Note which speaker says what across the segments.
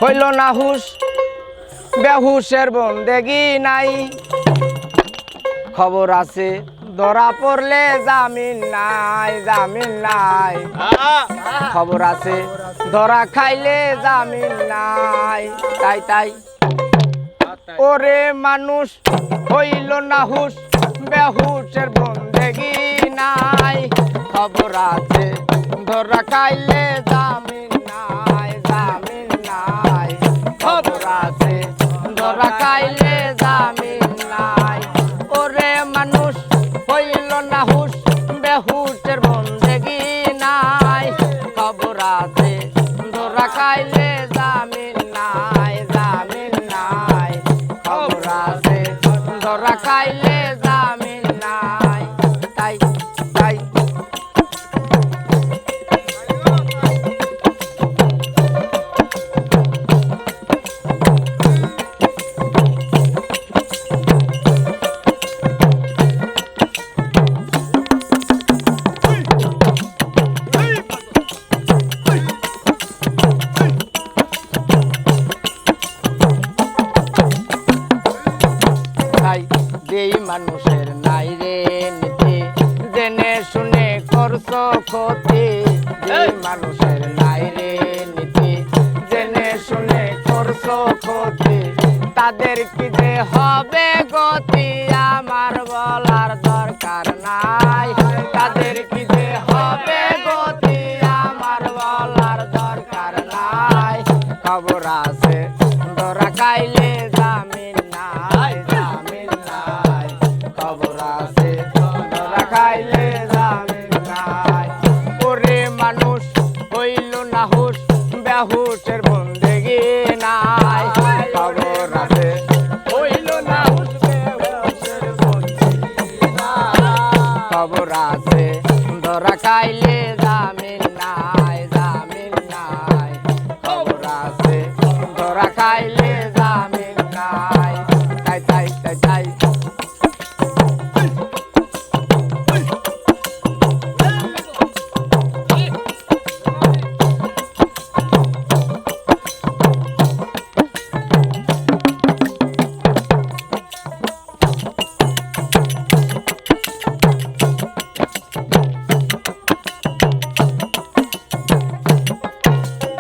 Speaker 1: হইল না হুশ বেহুশের বন্দেগি নাই খবর আছে ধরা পড়লে জামিন নাই জামিন নাই খবর আছে ধরা খাইলে জামিন নাই তাই তাই ওরে মানুষ হইল না হুশ বেহুশের বন্দেগি নাই খবর আছে ধরা খাইলে জামিন নাই জামিন নাই খবর আছে ধরা খাইলে জামিন নাই ওরে মানুষ হইল না হুশ বেহুশের বন্দেগি নাই খবর আছে ধরা খাইলে জামিন নাই জামিন নাই খবর আছে ধরা খাইলে জামিন নাই তাই তাই যেই মানুষের নাই রে নীতি জেনে শুনে করছো ক্ষতি যেই মানুষের নাই রে নীতি জেনে শুনে করছো ক্ষতি তাদের কি যে হবে গতি আমার বলার দরকার নাই তাদের কি যে হবে গতি আমার বলার দরকার নাই খবর আছে ধরা খাইলে জামিন নাই জামিন নাই খবর আছে ধরা খাইলে জামিন নাই ওরে মানুষ হইল না হুশ বেহুশের বন্দেগি নাই খবর আছে হইল না হুশ বেহুশের বন্দেগি নাই খবর আছে ধরা খাইলে জামিন নাই জামিন নাই খবর আছে ধরা খাইলে জামিন নাই তাই তাই তাই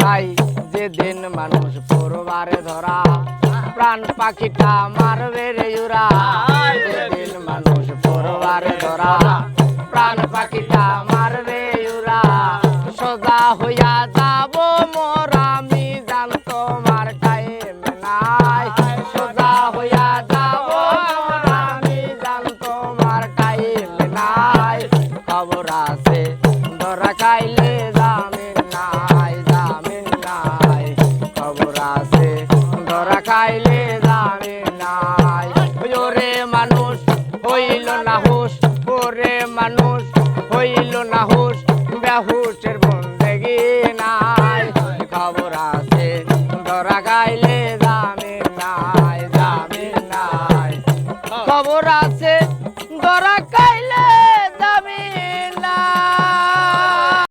Speaker 1: তাই যেদিন মানুষ পরবারে ধরা প্রাণ পাখিটা মারবে রে উরা যেদিন মানুষ পরবারে ধরা প্রাণ পাখিটা মারবে উরা সোজা হইয়া যাব মোর আমি জানতো মার টাইম নাই সোজা হইয়া যাব মোর আমি জানতো মার টাইম নাই খবর আছে ধরা খাইলে জামিন নাই জামিন নাই খবর আছে ধরা খাইলে জামিন নাই ওরে মানুষ হইল না হুশ ওরে মানুষ হইল না হুশ বেহুশের বন্দেগি নাই খবর আছে ধরা খাইলে